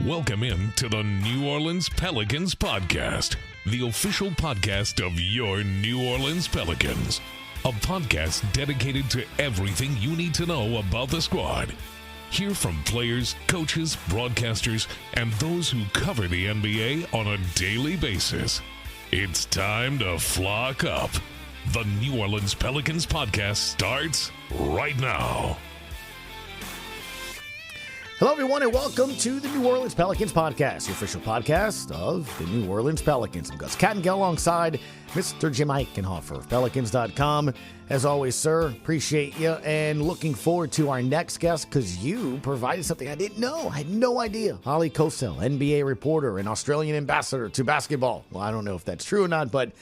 Welcome in to the New Orleans Pelicans Podcast, the official podcast of your New Orleans Pelicans. A podcast dedicated to everything you need to know about the squad. Hear from players, coaches, broadcasters, and those who cover the NBA on a daily basis. It's time to flock up. The New Orleans Pelicans Podcast starts right now. Hello, everyone, and welcome to the New Orleans Pelicans Podcast, the official podcast of the New Orleans Pelicans. I'm Gus Kattengell alongside Mr. Jim Eichenhofer of Pelicans.com. As always, sir, appreciate you and looking forward to our next guest because you provided something I didn't know. I had no idea. Oleh Kosel, NBA reporter and Australian ambassador to basketball. Well, I don't know if that's true or not, but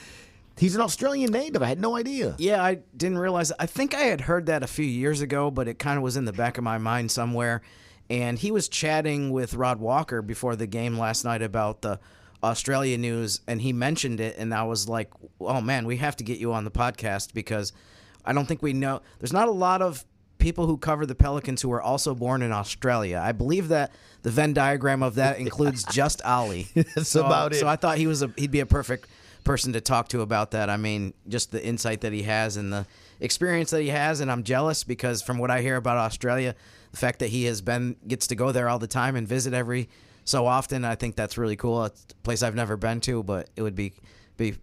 he's an Australian native. I had no idea. Yeah, I didn't realize. I think I had heard that a few years ago, but it kind of was in the back of my mind somewhere. And he was chatting with Rod Walker before the game last night about the Australia news, and he mentioned it, and I was like, oh, man, we have to get you on the podcast because I don't think we know. There's not a lot of people who cover the Pelicans who are also born in Australia. I believe that the Venn diagram of that includes just Ollie. That's about it. So I thought he'd be a perfect person to talk to about that. I mean, just the insight that he has and the experience that he has, and I'm jealous because from what I hear about Australia, the fact that he gets to go there all the time and visit every so often, I think that's really cool. It's a place I've never been to, but it would be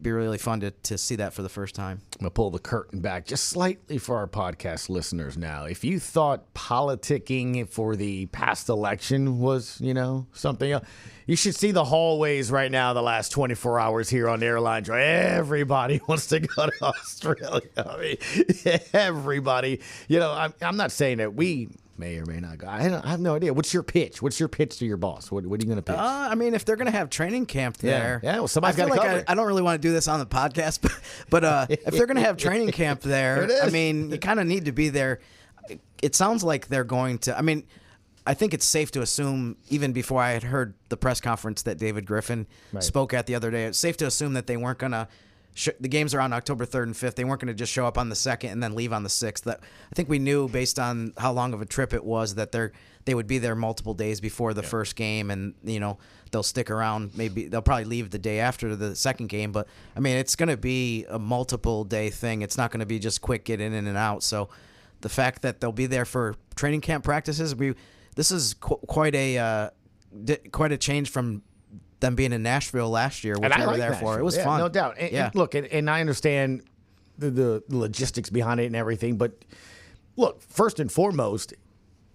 really fun to see that for the first time. I'm going to pull the curtain back just slightly for our podcast listeners now. If you thought politicking for the past election was, something else, you should see the hallways right now the last 24 hours here on the airline drive. Everybody wants to go to Australia. I mean, everybody. I'm not saying that we may or may not go. I have no idea. What's your pitch? What's your pitch to your boss? What are you going to pitch? I mean, if they're going to have training camp there. Yeah, well, somebody's got to cover it. I don't really want to do this on the podcast, but if they're going to have training camp there, I mean, you kind of need to be there. It sounds like they're going to. I mean, I think it's safe to assume, even before I had heard the press conference that David Griffin spoke at the other day, it's safe to assume that they weren't going to. The games are on October 3rd and 5th. They weren't going to just show up on the 2nd and then leave on the 6th. I think we knew based on how long of a trip it was that they would be there multiple days before the first game, and they'll stick around. Maybe they'll probably leave the day after the second game. But I mean, it's going to be a multiple day thing. It's not going to be just quick get in and out. So the fact that they'll be there for training camp practices, this is quite a change from them being in Nashville last year, which we were there for. It was fun. No doubt. And look, and I understand the logistics behind it and everything, but look, first and foremost,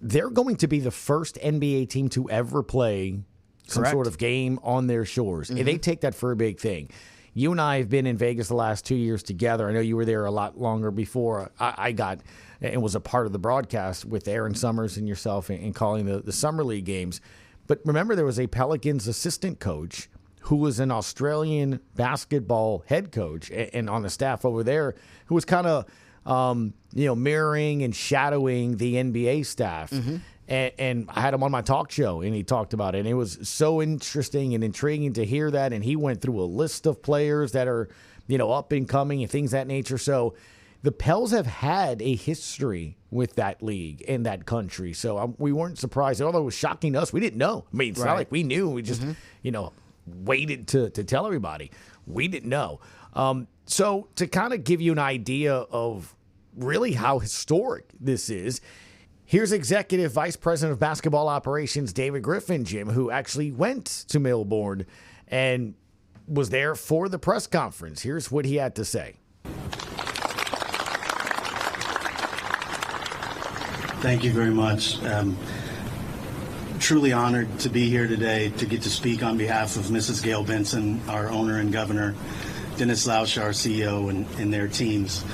they're going to be the first NBA team to ever play some sort of game on their shores. Mm-hmm. And they take that for a big thing. You and I have been in Vegas the last 2 years together. I know you were there a lot longer before I got and was a part of the broadcast with Aaron Summers and yourself and calling the Summer League games. But remember, there was a Pelicans assistant coach who was an Australian basketball head coach and on the staff over there who was kind of, mirroring and shadowing the NBA staff. Mm-hmm. And I had him on my talk show, and he talked about it. And it was so interesting and intriguing to hear that. And he went through a list of players that are, up and coming and things of that nature. So the Pels have had a history with that league and that country. So we weren't surprised. Although it was shocking to us, we didn't know. I mean, it's not like we knew. We just, waited to tell everybody. We didn't know. So to kind of give you an idea of really how historic this is, here's Executive Vice President of Basketball Operations David Griffin, Jim, who actually went to Melbourne and was there for the press conference. Here's what he had to say. Thank you very much. Truly honored to be here today to get to speak on behalf of Mrs. Gail Benson, our owner and governor, Dennis Lausch, our CEO, and their teams.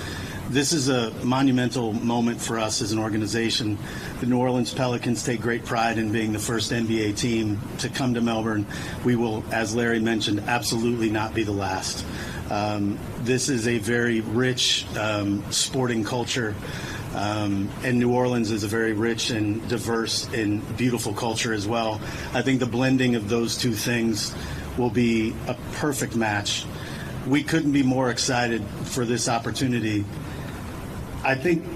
This is a monumental moment for us as an organization. The New Orleans Pelicans take great pride in being the first NBA team to come to Melbourne. We will, as Larry mentioned, absolutely not be the last. This is a very rich sporting culture. And New Orleans is a very rich and diverse and beautiful culture as well. I think the blending of those two things will be a perfect match. We couldn't be more excited for this opportunity. I think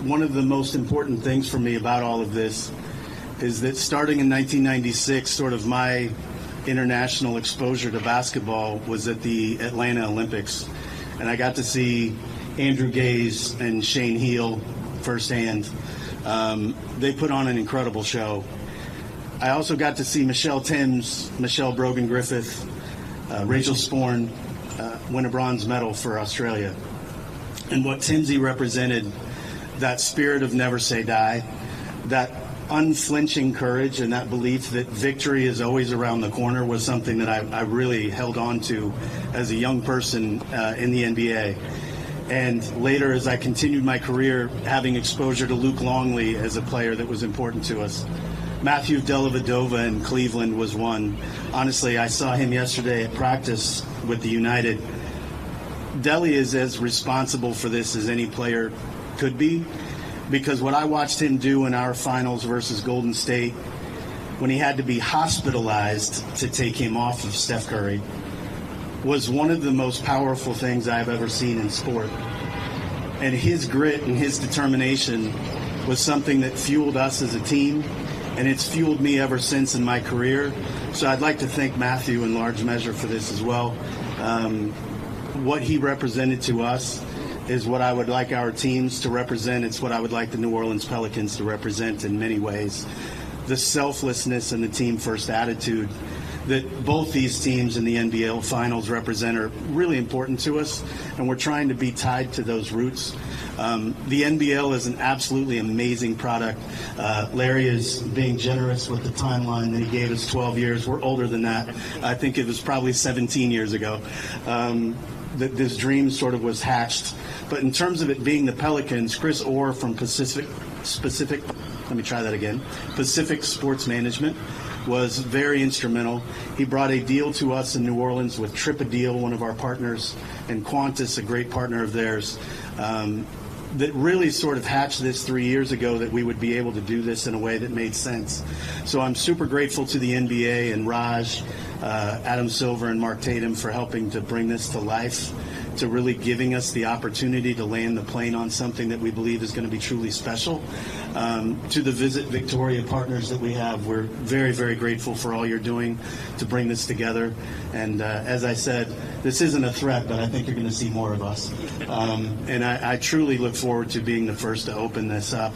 one of the most important things for me about all of this is that starting in 1996, sort of my international exposure to basketball was at the Atlanta Olympics. And I got to see Andrew Gaze and Shane Heel firsthand. They put on an incredible show. I also got to see Michelle Timms, Michelle Brogan-Griffith, Rachel Sporn win a bronze medal for Australia. And what Timsy represented, that spirit of never say die, that unflinching courage and that belief that victory is always around the corner was something that I really held on to as a young person in the NBA. And later, as I continued my career, having exposure to Luke Longley as a player that was important to us. Matthew Dellavedova in Cleveland was one. Honestly, I saw him yesterday at practice with the United. Delly is as responsible for this as any player could be, because what I watched him do in our finals versus Golden State, when he had to be hospitalized to take him off of Steph Curry, was one of the most powerful things I've ever seen in sport. And his grit and his determination was something that fueled us as a team, and it's fueled me ever since in my career. So I'd like to thank Matthew in large measure for this as well. What he represented to us is what I would like our teams to represent. It's what I would like the New Orleans Pelicans to represent in many ways. The selflessness and the team-first attitude that both these teams in the NBL Finals represent are really important to us, and we're trying to be tied to those roots. The NBL is an absolutely amazing product. Larry is being generous with the timeline that he gave us, 12 years. We're older than that. I think it was probably 17 years ago that this dream sort of was hatched. But in terms of it being the Pelicans, Chris Orr from Pacific Sports Management was very instrumental. He brought a deal to us in New Orleans with Tripadil, one of our partners, and Qantas, a great partner of theirs, that really sort of hatched this 3 years ago that we would be able to do this in a way that made sense. So I'm super grateful to the NBA and Raj, Adam Silver, and Mark Tatum for helping to bring this to life, to really giving us the opportunity to land the plane on something that we believe is going to be truly special. To the Visit Victoria partners that we have, we're very, very grateful for all you're doing to bring this together. And as I said, this isn't a threat, but I think you're going to see more of us. And I truly look forward to being the first to open this up.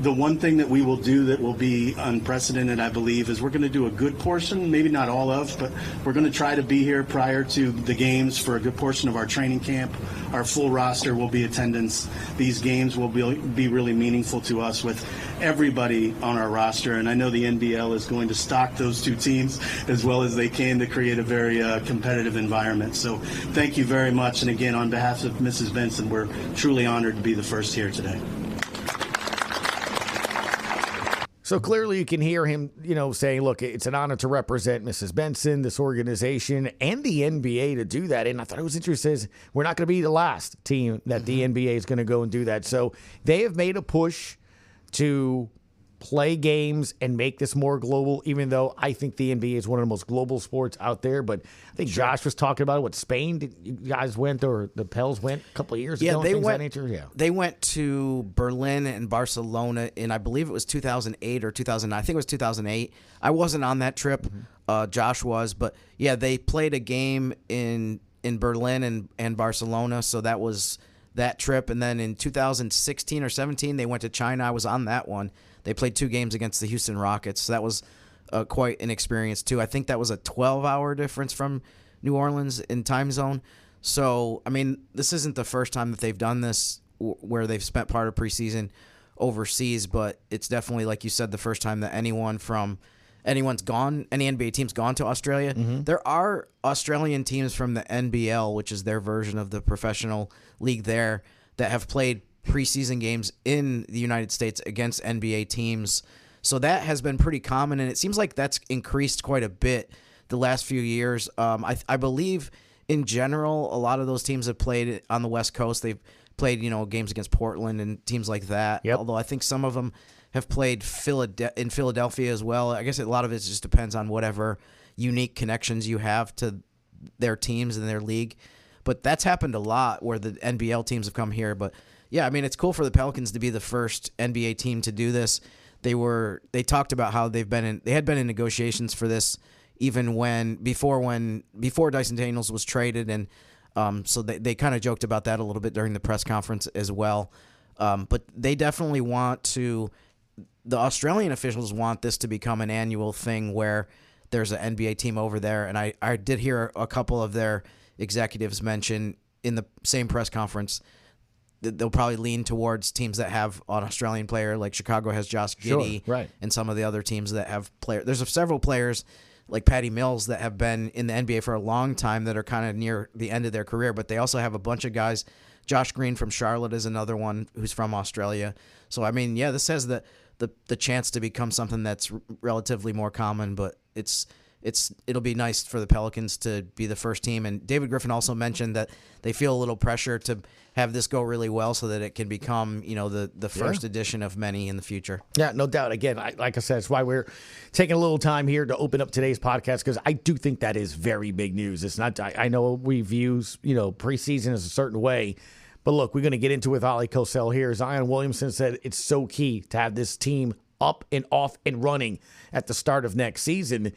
The one thing that we will do that will be unprecedented, I believe, is we're going to do a good portion, maybe not all of, but we're going to try to be here prior to the games for a good portion of our training camp. Our full roster will be attendance. These games will be really meaningful to us with everybody on our roster, and I know the NBL is going to stock those two teams as well as they can to create a very competitive environment. So thank you very much, and again, on behalf of Mrs. Benson, we're truly honored to be the first here today. So clearly you can hear him, saying, look, it's an honor to represent Mrs. Benson, this organization, and the NBA to do that. And I thought it was interesting. We're not going to be the last team that the NBA is going to go and do that. So they have made a push to play games and make this more global, even though I think the NBA is one of the most global sports out there. But I think Josh was talking about what Spain you guys went, or the Pels went a couple of years ago. They went to Berlin and Barcelona in, I believe it was 2008 or 2009. I think it was 2008. I wasn't on that trip. Josh was. But, yeah, they played a game in Berlin and Barcelona, so that was that trip. And then in 2016 or 17, they went to China. I was on that one. They played 2 games against the Houston Rockets. So that was quite an experience, too. I think that was a 12-hour difference from New Orleans in time zone. So, I mean, this isn't the first time that they've done this where they've spent part of preseason overseas, but it's definitely, like you said, the first time that any NBA team's gone to Australia. There are Australian teams from the NBL, which is their version of the professional league there, that have played preseason games in the United States against NBA teams. So that has been pretty common, and it seems like that's increased quite a bit the last few years. I believe in general, a lot of those teams have played on the West Coast. They've played, games against Portland and teams like that. Yep. Although I think some of them have played in Philadelphia as well. I guess a lot of it just depends on whatever unique connections you have to their teams and their league. But that's happened a lot where the NBL teams have come here. But yeah, I mean, it's cool for the Pelicans to be the first NBA team to do this. they talked about how they had been in negotiations for this even before Dyson Daniels was traded, and so they kind of joked about that a little bit during the press conference as well. But they definitely the Australian officials want this to become an annual thing where there's an NBA team over there, and I did hear a couple of their executives mention in the same press conference that they'll probably lean towards teams that have an Australian player, like Chicago has Josh Giddey, Sure, right. and some of the other teams that have players. There's several players like Patty Mills that have been in the NBA for a long time that are kind of near the end of their career, but they also have a bunch of guys. Josh Green from Charlotte is another one who's from Australia. So, I mean, yeah, this has the chance to become something that's relatively more common, but it'll be nice for the Pelicans to be the first team. And David Griffin also mentioned that they feel a little pressure to have this go really well so that it can become, the first edition of many in the future. Yeah, no doubt. Again, like I said, it's why we're taking a little time here to open up today's podcast, because I do think that is very big news. It's not. I know we view preseason as a certain way, but look, we're going to get into it with Oleh Kosel here. Zion Williamson said it's so key to have this team up and off and running at the start of next season.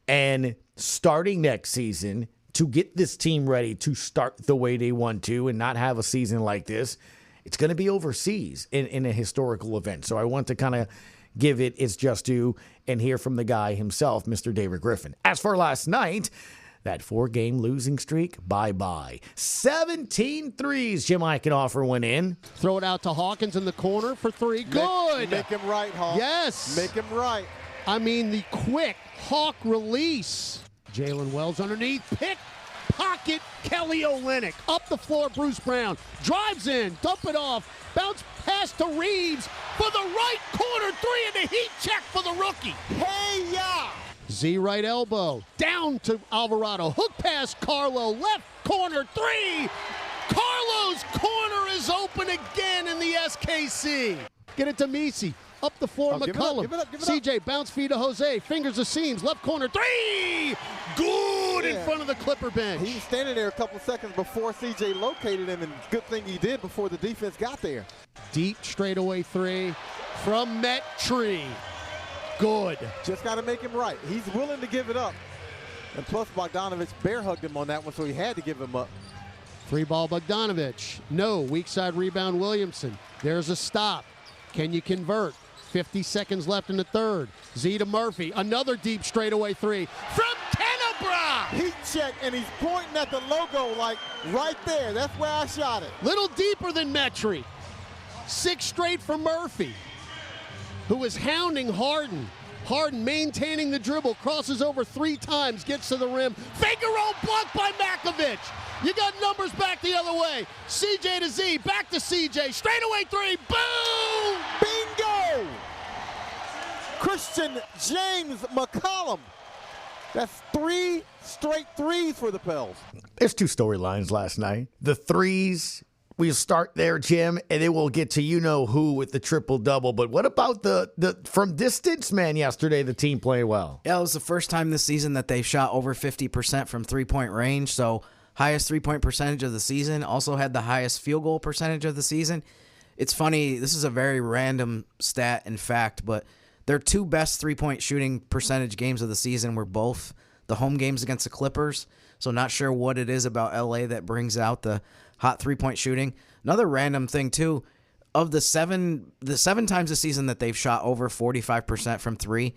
And starting next season, to get this team ready to start the way they want to and not have a season like this, it's going to be overseas in a historical event. So I want to kind of give it its just due and hear from the guy himself, Mr. David Griffin. As for last night, that 4-game losing streak, bye-bye. 17 threes Jim Eichenhofer went in. Throw it out to Hawkins in the corner for three. Good. Make him right, Hawk. Yes. Make him right. I mean, the quick Hawk release. Jalen Wells underneath. Pick. Pocket. Kelly Olynyk. Up the floor. Bruce Brown. Drives in. Dump it off. Bounce pass to Reeves for the right corner three, and the heat check for the rookie. Hey, ya! Z right elbow. Down to Alvarado. Hook pass Carlo. Left corner three. Carlo's corner is open again in the SKC. Get it to Misi. Up the floor, McCollum. Give it up. CJ, bounce feed to Jose. Fingers the seams. Left corner, three! Good in front of the Clipper bench. He was standing there a couple seconds before CJ located him, and good thing he did before the defense got there. Deep straightaway three from Mettree. Good. Just got to make him right. He's willing to give it up. And plus, Bogdanovich bear hugged him on that one, so he had to give him up. Free ball, Bogdanovich. No, weak side rebound, Williamson. There's a stop. Can you convert? 50 seconds left in the third. Z to Murphy. Another deep straightaway three from Tenebra. Heat check, and he's pointing at the logo like right there. That's where I shot it. Little deeper than Mettree. 6 straight for Murphy, who is hounding Harden. Harden maintaining the dribble, crosses over 3 times, gets to the rim. Figaro blocked by Makovich. You got numbers back the other way. CJ to Z, back to CJ. Straightaway three, boom! Bingo! Christian James McCollum. That's 3 straight threes for the Pels. There's 2 storylines last night. The threes, we'll start there, Jim, and then we'll get to you-know-who with the triple-double. But what about the from distance, man, yesterday, the team playing well? Yeah, it was the first time this season that they shot over 50% from three-point range, so highest three-point percentage of the season. Also had the highest field goal percentage of the season. It's funny, this is a very random stat and fact, but their 2 best three-point shooting percentage games of the season were both the home games against the Clippers. So not sure what it is about LA that brings out the hot three-point shooting. Another random thing, too, of the seven times this season that they've shot over 45% from three,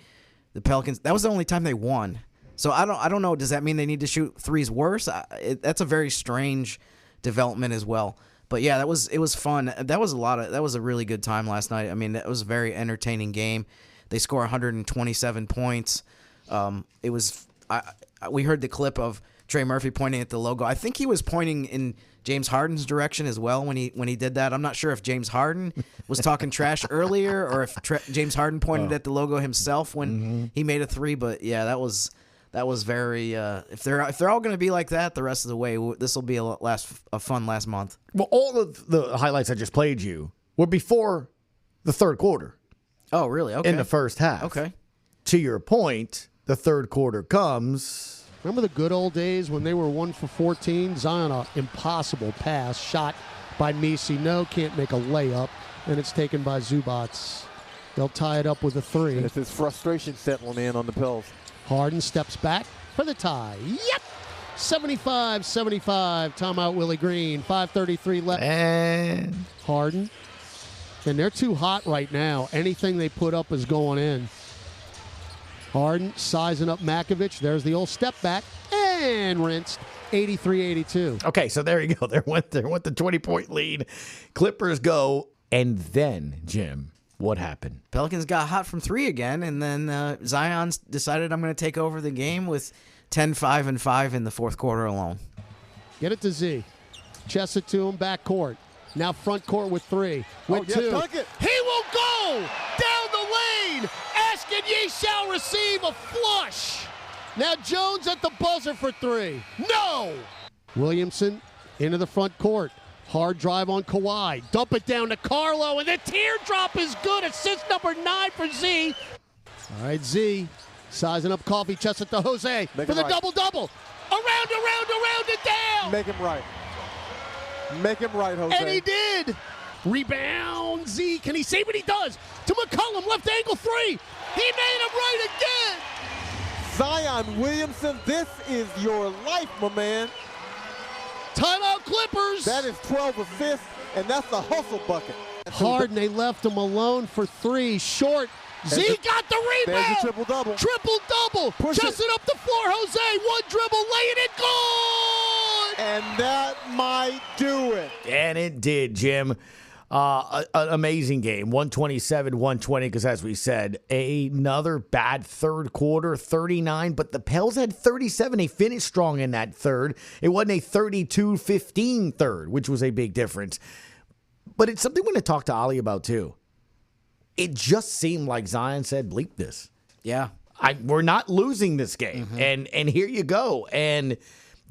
the Pelicans, that was the only time they won. So I don't know. Does that mean they need to shoot threes worse? That's a very strange development as well. But yeah, it was fun. That was a really good time last night. I mean, that was a very entertaining game. They score 127 points. We heard the clip of Trey Murphy pointing at the logo. I think he was pointing in James Harden's direction as well when he did that. I'm not sure if James Harden was talking trash earlier or if James Harden pointed at the logo himself when he made a three. But yeah, that was very. If they're all going to be like that the rest of the way, this will be a fun last month. Well, all of the highlights I just played you were before the third quarter. Oh, really? Okay. In the first half. Okay. To your point, the third quarter comes. Remember the good old days when they were 1 for 14? Zion, an impossible pass, shot by Misi. No, can't make a layup, and it's taken by Zubats. They'll tie it up with a 3. This is frustration settling in on the Pels. Harden steps back for the tie. Yep! 75-75. Timeout, Willie Green. 5:33 left. And Harden. And they're too hot right now. Anything they put up is going in. Harden sizing up Makovich. There's the old step back. And rinsed. 83-82. okay, so there you go. There went the 20-point lead. Clippers go. And then, Jim, what happened? Pelicans got hot from 3 again, and then Zion decided I'm going to take over the game with 10-5-5 in the fourth quarter alone. Get it to Z. Chest it to him, back court. Now front court with 3. With 2. dunk it. He will go down the lane. Ask and ye shall receive a flush. Now Jones at the buzzer for 3. No! Williamson into the front court. Hard drive on Kawhi. Dump it down to Carlo, and the teardrop is good. Assist number 9 for Z. All right, Z. Sizing up coffee chest at the Jose Make for him the right. double-double. Around and down. Make him right. Make him right, Jose. And he did. Rebound, Z. Can he save it? He does. To McCollum, left angle 3. He made him right again. Zion Williamson, this is your life, my man. Timeout, Clippers. That is 12 assists, and that's the hustle bucket. Harden, they left him alone for 3. Short. Z got the There's rebound. a triple-double. Triple-double. Push Just it up the floor, Jose. One dribble, laying it good. And that might do it. And it did, Jim. An amazing game, 127-120, because as we said, another bad third quarter, 39, but the Pels had 37. They finished strong in that third. It wasn't a 32-15 third, which was a big difference. But it's something we're going to talk to Ollie about, too. It just seemed like Zion said, bleep this. Yeah. We're not losing this game. And here you go. And,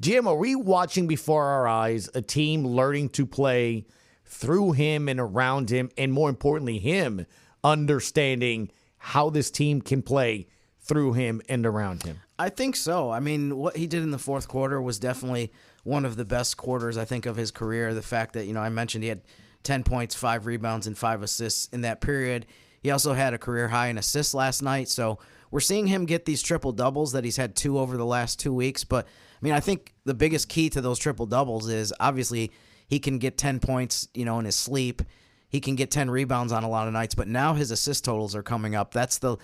Jim, are we watching before our eyes a team learning to play through him and around him, and more importantly, him understanding how this team can play through him and around him? I think so. I mean, what he did in the fourth quarter was definitely one of the best quarters, I think, of his career. The fact that, I mentioned he had 10 points, 5 rebounds, and 5 assists in that period. He also had a career high in assists last night. So we're seeing him get these triple-doubles that he's had 2 over the last 2 weeks. But, I think the biggest key to those triple-doubles is obviously he can get 10 points, in his sleep. He can get 10 rebounds on a lot of nights. But now his assist totals are coming up. That's the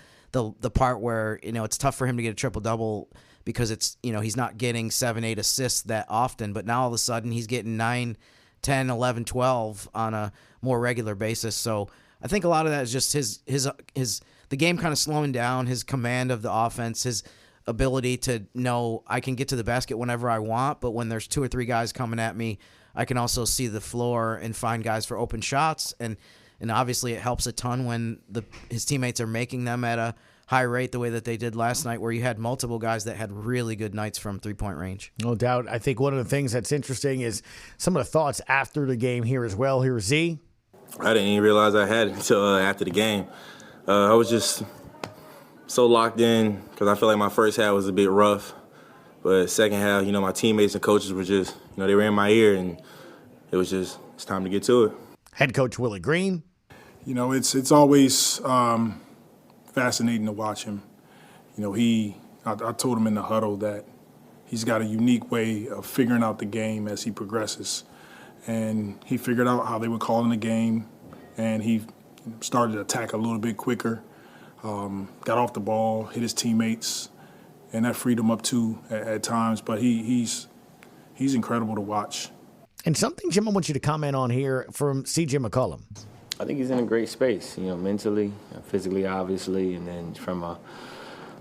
part where, it's tough for him to get a triple-double because it's, he's not getting 7, 8 assists that often. But now all of a sudden he's getting 9, 10, 11, 12 on a more regular basis. So I think a lot of that is just the game kind of slowing down, his command of the offense, his ability to know I can get to the basket whenever I want, but when there's 2 or 3 guys coming at me, I can also see the floor and find guys for open shots. And obviously it helps a ton when his teammates are making them at a high rate the way that they did last night, where you had multiple guys that had really good nights from three-point range. No doubt. I think one of the things that's interesting is some of the thoughts after the game here as well. Here's Z. I didn't even realize I had it until after the game. I was just so locked in because I feel like my first half was a bit rough. But second half, my teammates and coaches were just, they were in my ear, and it's time to get to it. Head coach Willie Green. It's always fascinating to watch him. I told him in the huddle that he's got a unique way of figuring out the game as he progresses. And he figured out how they were calling the game, and he started to attack a little bit quicker, got off the ball, hit his teammates, and that freed him up too at times. But he's incredible to watch. And something, Jim, I want you to comment on here from C.J. McCollum. I think he's in a great space, mentally, physically, obviously, and then from a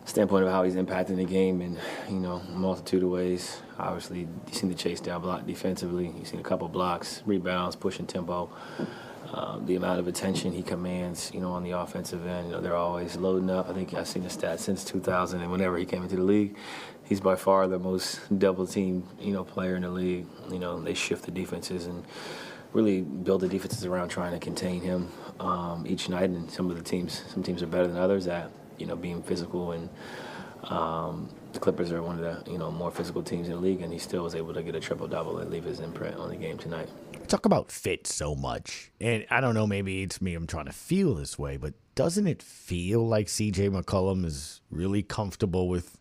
standpoint of how he's impacting the game in, a multitude of ways. Obviously, you've seen the chase down block defensively. You've seen a couple blocks, rebounds, pushing tempo. The amount of attention he commands, on the offensive end. They're always loading up. I think I've seen the stats since 2000, and whenever he came into the league, he's by far the most double-team, player in the league. They shift the defenses and really build the defenses around trying to contain him each night. And some teams are better than others at, being physical. And the Clippers are one of the, more physical teams in the league, and he still was able to get a triple-double and leave his imprint on the game tonight. Talk about fit so much. And I don't know, maybe it's me, I'm trying to feel this way, but doesn't it feel like C.J. McCollum is really comfortable with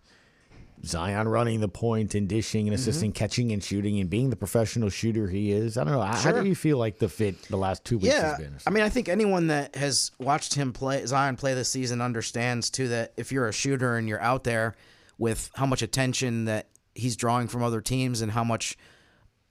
Zion running the point and dishing and assisting, catching and shooting, and being the professional shooter he is? I don't know. How do you feel like the fit the last 2 weeks has been? I mean, I think anyone that has watched Zion play this season understands, too, that if you're a shooter and you're out there with how much attention that he's drawing from other teams and how much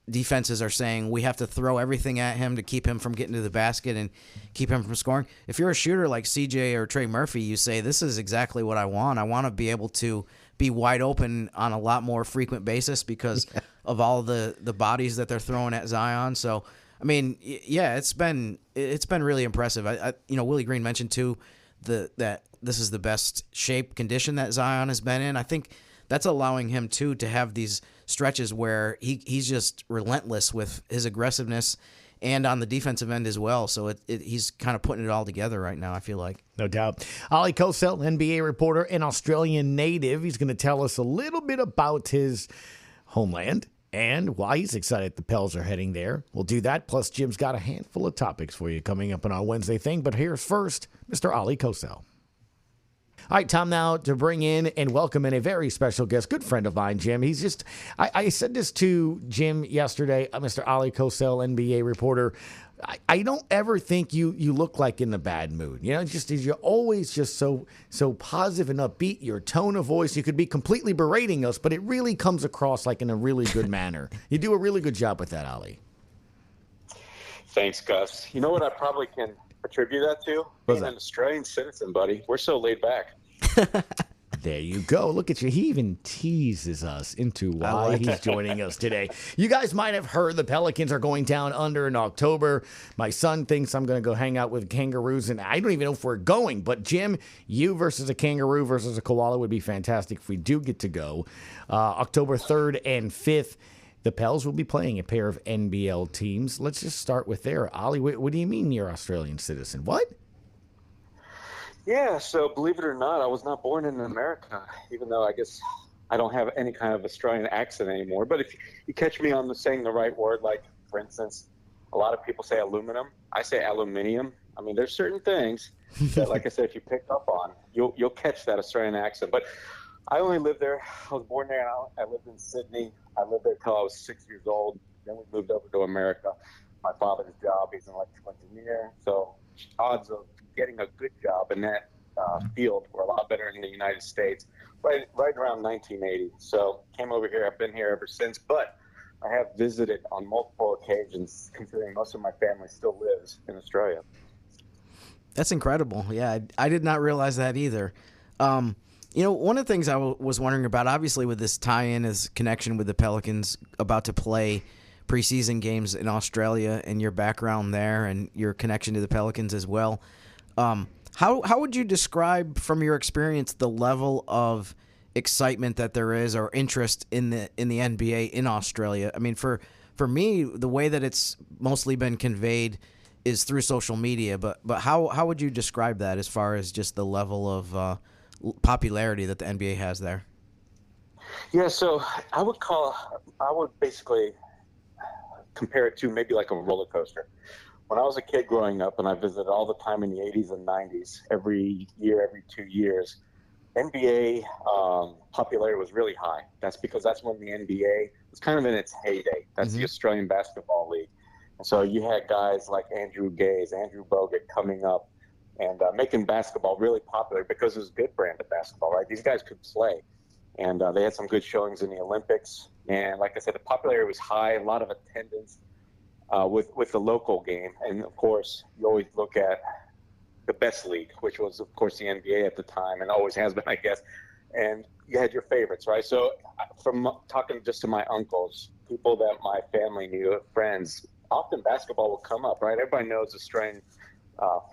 defenses are saying we have to throw everything at him to keep him from getting to the basket and keep him from scoring. If you're a shooter like CJ or Trey Murphy, you say, this is exactly what I want. I want to be able to be wide open on a lot more frequent basis because of all the bodies that they're throwing at Zion. So, I mean, yeah, it's been really impressive. I Willie Green mentioned too that this is the best shape condition that Zion has been in. I think that's allowing him too to have these stretches where he's just relentless with his aggressiveness and on the defensive end as well. So he's kind of putting it all together right now, I feel like. No doubt. Oleh Kosel, NBA reporter and Australian native. He's going to tell us a little bit about his homeland and why he's excited the Pels are heading there. We'll do that. Plus, Jim's got a handful of topics for you coming up on our Wednesday thing. But here's first, Mr. Oleh Kosel. All right, time now to bring in and welcome in a very special guest, good friend of mine, Jim. He's just, I said this to Jim yesterday, Mr. Oleh Kosel, NBA reporter. I don't ever think you look like in a bad mood. You know, just you're always just so positive and upbeat. Your tone of voice, you could be completely berating us, but it really comes across like in a really good manner. You do a really good job with that, Oleh. Thanks, Gus. You know what I probably can attribute that to? Being an Australian citizen, buddy. We're so laid back. There you go. Look at you. He even teases us into why he's joining us today. You guys might have heard the Pelicans are going down under in October. My son thinks I'm going to go hang out with kangaroos, and I don't even know if we're going. But, Jim, you versus a kangaroo versus a koala would be fantastic if we do get to go. October 3rd and 5th, the Pels will be playing a pair of NBL teams. Let's just start with there. Oleh, what do you mean you're an Australian citizen? What? Yeah, so believe it or not, I was not born in America, even though I guess I don't have any kind of Australian accent anymore. But if you catch me on saying the right word, like, for instance, a lot of people say aluminum. I say aluminium. I mean, there's certain things that, like I said, if you pick up on, you'll catch that Australian accent. But I only lived there. I was born there. I lived in Sydney. I lived there till I was 6 years old. Then we moved over to America. My father's job, he's an electrical engineer. So odds of getting a good job in that field were a lot better in the United States, right around 1980. So came over here. I've been here ever since. But I have visited on multiple occasions, considering most of my family still lives in Australia. That's incredible. Yeah, I did not realize that either. One of the things I was wondering about, obviously, with this tie-in is connection with the Pelicans about to play preseason games in Australia and your background there and your connection to the Pelicans as well. How would you describe, from your experience, the level of excitement that there is or interest in the NBA in Australia? I mean, for me, the way that it's mostly been conveyed is through social media. But how would you describe that as far as just the level of popularity that the NBA has there? Yeah, so I would basically compare it to maybe like a roller coaster. When I was a kid growing up, and I visited all the time in the 80s and 90s, every year, every 2 years, NBA popularity was really high. That's because that's when the NBA was kind of in its heyday. That's the Australian Basketball League. And so you had guys like Andrew Gaze, Andrew Bogut coming up and making basketball really popular because it was a good brand of basketball, right? These guys could play. And they had some good showings in the Olympics. And like I said, the popularity was high, a lot of attendance with the local game. And, of course, you always look at the best league, which was, of course, the NBA at the time and always has been, I guess. And you had your favorites, right? So from talking just to my uncles, people that my family knew, friends, often basketball will come up, right? Everybody knows Australian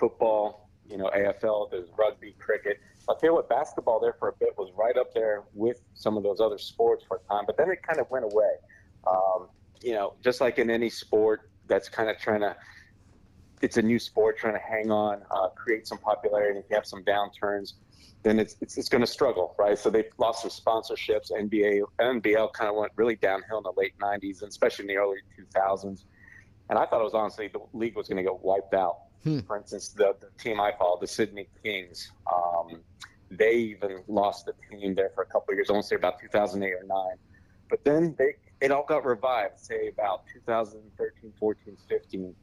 football, AFL, there's rugby, cricket. I'll tell you what, basketball there for a bit was right up there with some of those other sports for a time, but then it kind of went away. Just like in any sport that's kind of it's a new sport trying to hang on, create some popularity. If you have some downturns, then it's going to struggle, right? So they lost some sponsorships. NBL kind of went really downhill in the late 90s, and especially in the early 2000s. And I thought it was honestly the league was going to get wiped out. For instance, the team I follow, the Sydney Kings, they even lost the team there for a couple of years. I want to say about 2008 or 9. But then it all got revived, say about 2013, 14, 15.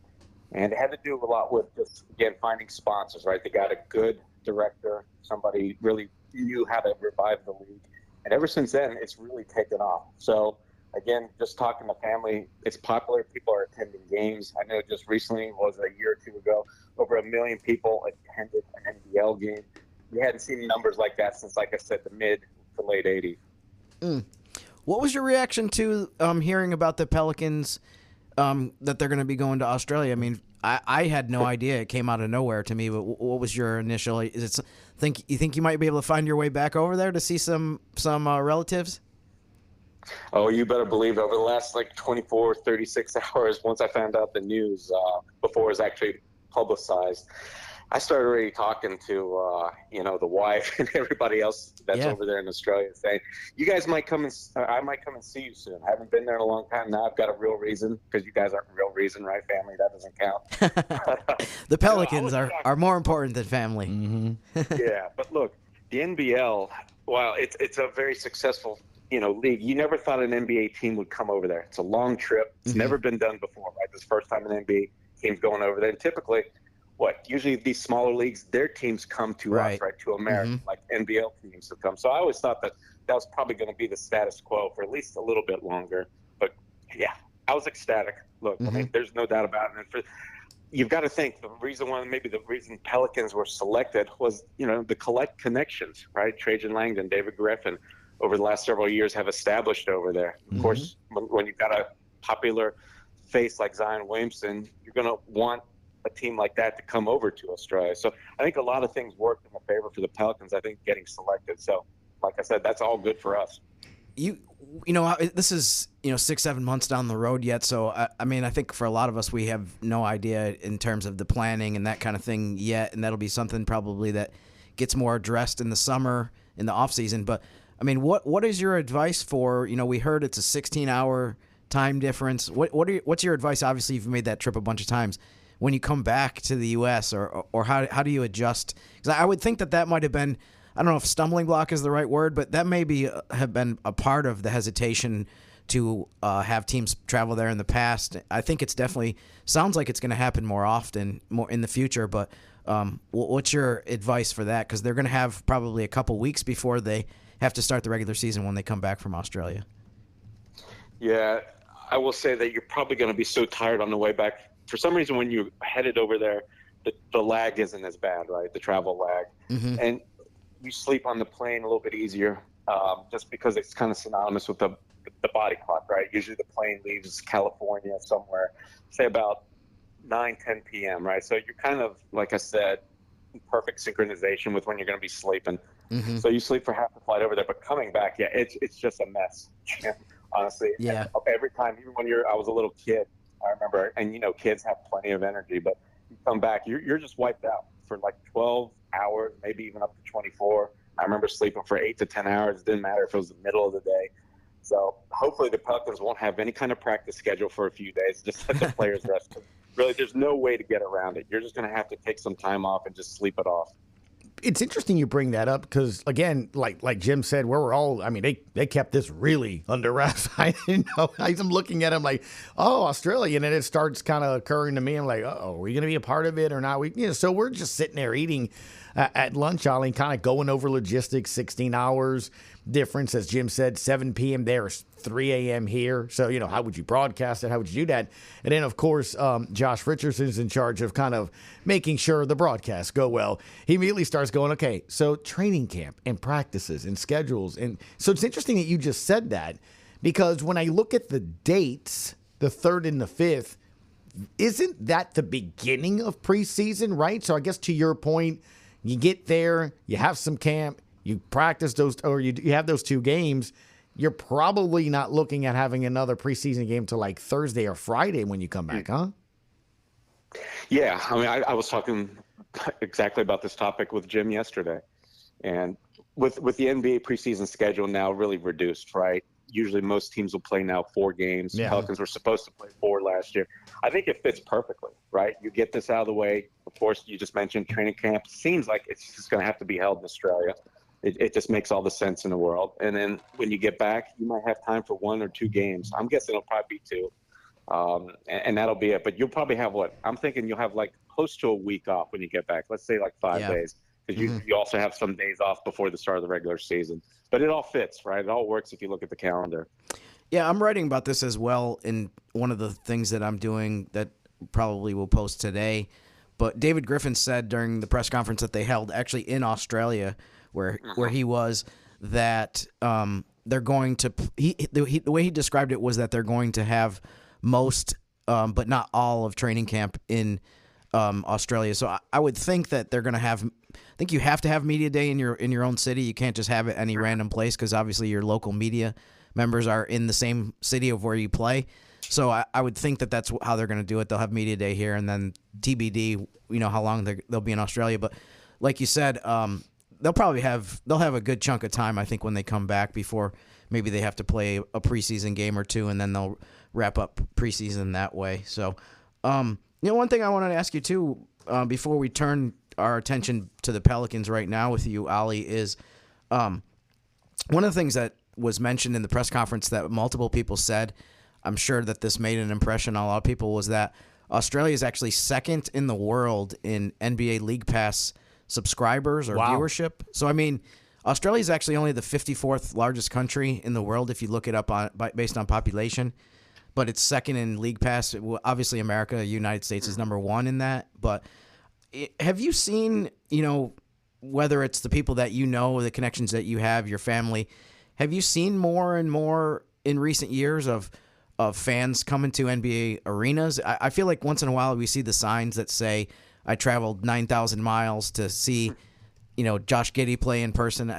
And it had to do a lot with just, again, finding sponsors, right? They got a good director, somebody really knew how to revive the league. And ever since then, it's really taken off. So, again, just talking to family, it's popular. People are attending games. I know just recently, was a year or two ago, over 1 million people attended an NBL game. We hadn't seen numbers like that since, like I said, the mid to late 80s. What was your reaction to hearing about the Pelicans, that they're going to be going to Australia? I mean, I had no idea. It came out of nowhere to me, but what was your initial? You think you might be able to find your way back over there to see some relatives? Oh, you better believe it. Over the last 24, 36 hours, once I found out the news, before it was actually publicized, I started already talking to, the wife and everybody else that's over there in Australia, saying, you guys might come and I might come and see you soon. I haven't been there in a long time. Now I've got a real reason, because you guys aren't a real reason, right? Family, that doesn't count. The Pelicans are more important than family. Mm-hmm. Yeah, but look, the NBL, while it's a very successful league, you never thought an NBA team would come over there. It's a long trip. It's never been done before, right? This is the first time an NBA team's going over there. And typically, usually these smaller leagues, their teams come to us, right, to America, like NBL teams have come. So I always thought that was probably going to be the status quo for at least a little bit longer. But, yeah, I was ecstatic. Look, I mean, there's no doubt about it. And you've got to think the reason Pelicans were selected was, the collect connections, right? Trajan Langdon, David Griffin, over the last several years have established over there. Of course, when you've got a popular face like Zion Williamson, you're going to want a team like that to come over to Australia. So I think a lot of things worked in the favor for the Pelicans, I think, getting selected. So, like I said, that's all good for us. This is 6-7 months down the road yet, so I think for a lot of us, we have no idea in terms of the planning and that kind of thing yet, and that'll be something probably that gets more addressed in the summer, in the off season. But I mean, what is your advice for? We heard it's a 16-hour time difference. What's your advice? Obviously, you've made that trip a bunch of times. When you come back to the U.S., or how do you adjust? Because I would think that might have been, I don't know if stumbling block is the right word, but that maybe have been a part of the hesitation to have teams travel there in the past. I think it's definitely sounds like it's going to happen more often, more in the future. But what's your advice for that? Because they're going to have probably a couple weeks before they have to start the regular season when they come back from Australia. Yeah, I will say that you're probably going to be so tired on the way back. For some reason, when you're headed over there, the lag isn't as bad, right? The travel lag. And you sleep on the plane a little bit easier, just because it's kind of synonymous with the body clock, right? Usually the plane leaves California somewhere, say about 9, 10 p.m., right? So you're kind of, like I said, in perfect synchronization with when you're going to be sleeping. So you sleep for half the flight over there, but coming back, it's just a mess, honestly. Yeah. And every time, even when I was a little kid, I remember, and kids have plenty of energy, but you come back, you're just wiped out for 12 hours, maybe even up to 24. I remember sleeping for 8 to 10 hours. It didn't matter if it was the middle of the day. So hopefully the Pelicans won't have any kind of practice schedule for a few days. Just let the players rest. Really, there's no way to get around it. You're just going to have to take some time off and just sleep it off. It's interesting you bring that up because, again, like Jim said, where we're all, I mean, they kept this really under wraps. I didn't know. I'm looking at them like, oh, Australia. And then it starts kind of occurring to me. I'm like, oh, are we going to be a part of it or not? So we're just sitting there eating at lunch, Ollie, kind of going over logistics, 16 hours difference. As Jim said, 7 p.m. there is 3 a.m. here. So, how would you broadcast it? How would you do that? And then, of course, Josh Richardson's in charge of kind of making sure the broadcasts go well. He immediately starts going, okay, so training camp and practices and schedules. And so it's interesting that you just said that, because when I look at the dates, the 3rd and the 5th, isn't that the beginning of preseason, right? So I guess to your point, you get there, you have some camp, you practice those, or you have those 2 games. You're probably not looking at having another preseason game till Thursday or Friday when you come back, huh? Yeah, I mean, I was talking exactly about this topic with Jim yesterday, and with the NBA preseason schedule now really reduced, right? usually most teams will play now 4 games. Yeah. Pelicans were supposed to play 4 last year. I think it fits perfectly, right? You get this out of the way. Of course, you just mentioned training camp. Seems like it's just going to have to be held in Australia. It just makes all the sense in the world. And then when you get back, you might have time for 1 or 2 games. I'm guessing it'll probably be 2. And that'll be it. But you'll probably have I'm thinking you'll have like close to a week off when you get back. Let's say like 5 days. Because you also have some days off before the start of the regular season. But it all fits, right? It all works if you look at the calendar. Yeah, I'm writing about this as well in one of the things that I'm doing that probably will post today. But David Griffin said during the press conference that they held actually in Australia where he was that they're going to the way he described it was that they're going to have most but not all of training camp in Australia. So I would think that they're going to have – I think you have to have media day in your own city. You can't just have it any random place because obviously your local media members are in the same city of where you play. So I would think that that's how they're going to do it. They'll have media day here and then TBD, how long they'll be in Australia. But like you said, they'll have a good chunk of time, I think, when they come back before maybe they have to play a preseason game or 2 and then they'll wrap up preseason that way. So, one thing I wanted to ask you too, before we turn our attention to the Pelicans right now with you, Ollie, is one of the things that was mentioned in the press conference that multiple people said, I'm sure that this made an impression on a lot of people, was that Australia is actually second in the world in NBA League Pass subscribers or viewership. So, I mean, Australia is actually only the 54th largest country in the world if you look it up based on population. But it's second in League Pass. Obviously, America, United States is number 1 in that. But have you seen, whether it's the people that the connections that you have, your family, have you seen more and more in recent years of fans coming to NBA arenas? I feel like once in a while we see the signs that say, I traveled 9,000 miles to see, Josh Giddey play in person.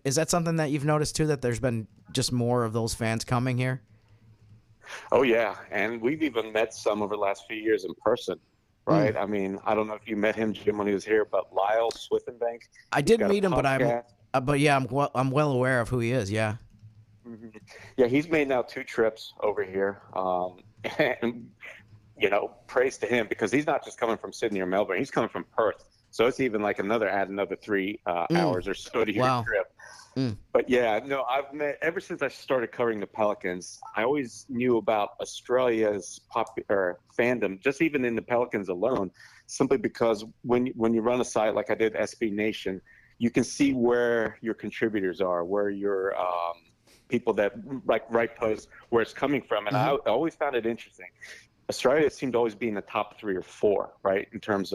Is that something that you've noticed too, that there's been just more of those fans coming here? Oh, yeah. And we've even met some over the last few years in person, right? I mean, I don't know if you met him, Jim, when he was here, but Lyle Swithenbank. I did meet him, I'm well aware of who he is, yeah. Mm-hmm. Yeah, he's made now 2 trips over here. And, praise to him because he's not just coming from Sydney or Melbourne. He's coming from Perth. So it's even like another 3 hours or so to your trip. But yeah, no, I've met ever since I started covering the Pelicans. I always knew about Australia's fandom, just even in the Pelicans alone, simply because when you run a site like I did, SB Nation, you can see where your contributors are, where your people that write posts, where it's coming from, and I always found it interesting. Australia seemed to always be in the top 3 or 4, right, in terms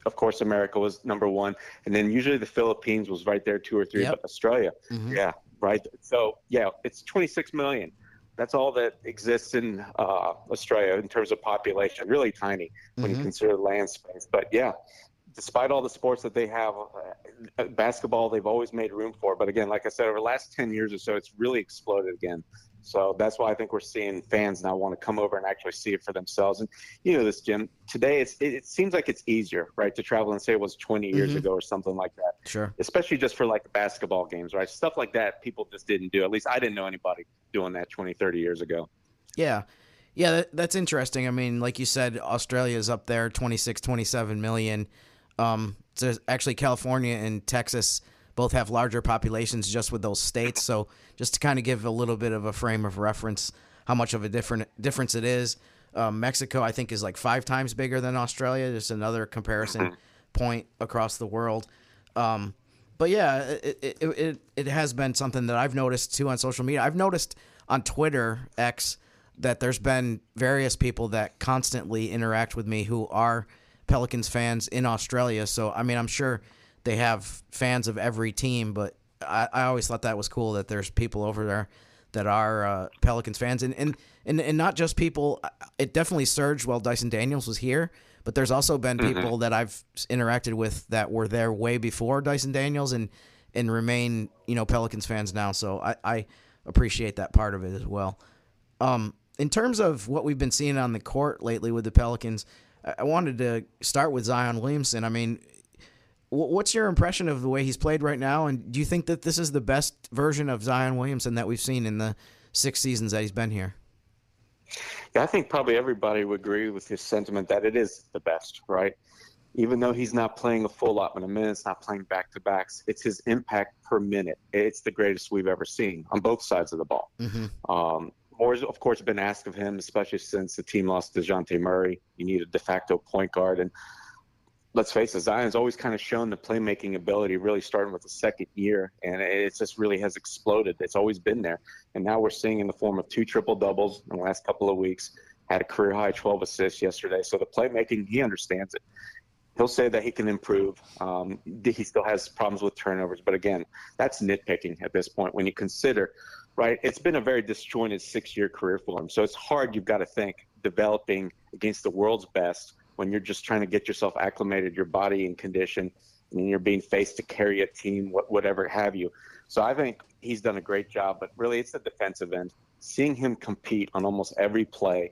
of course, America was number 1, and then usually the Philippines was right there 2 or 3, but Australia, yeah, right. So, yeah, it's 26 million. That's all that exists in Australia in terms of population. Really tiny when you consider land space. But, yeah, despite all the sports that they have, basketball they've always made room for. But, again, like I said, over the last 10 years or so, it's really exploded again. So that's why I think we're seeing fans now want to come over and actually see it for themselves. And this, Jim, today it seems like it's easier, right, to travel and say it was 20 years ago or something like that. Sure. Especially just for like basketball games, right? Stuff like that people just didn't do. At least I didn't know anybody doing that 20, 30 years ago. Yeah. Yeah, that's interesting. I mean, like you said, Australia is up there, 26, 27 million. So actually California and Texas both have larger populations just with those states. So just to kind of give a little bit of a frame of reference, how much of a difference it is. Mexico, I think, is like 5 times bigger than Australia. Just another comparison point across the world. But yeah, it has been something that I've noticed too on social media. I've noticed on Twitter, X, that there's been various people that constantly interact with me who are Pelicans fans in Australia. So, I mean, I'm sure they have fans of every team, but I always thought that was cool that there's people over there that are Pelicans fans. And not just people. It definitely surged while Dyson Daniels was here, but there's also been people that I've interacted with that were there way before Dyson Daniels and remain, Pelicans fans now. So I appreciate that part of it as well. In terms of what we've been seeing on the court lately with the Pelicans, I wanted to start with Zion Williamson. I mean, What's your impression of the way he's played right now? And do you think that this is the best version of Zion Williamson that we've seen in the 6 seasons that he's been here? Yeah, I think probably everybody would agree with his sentiment that it is the best, right? Even though he's not playing a full allotment of minutes, not playing back-to-backs, it's his impact per minute. It's the greatest we've ever seen on both sides of the ball. More has, of course, been asked of him, especially since the team lost DeJounte Murray. You need a de facto point guard. And let's face it, Zion's always kind of shown the playmaking ability, really starting with the second year, and it just really has exploded. It's always been there. And now we're seeing in the form of 2 triple-doubles in the last couple of weeks, had a career-high 12 assists yesterday. So the playmaking, he understands it. He'll say that he can improve. He still has problems with turnovers. But, again, that's nitpicking at this point when you consider, right, it's been a very disjointed 6-year career for him. So it's hard, you've got to think, developing against the world's best when you're just trying to get yourself acclimated, your body in condition, and you're being faced to carry a team, whatever have you. So I think he's done a great job. But really, it's the defensive end. Seeing him compete on almost every play,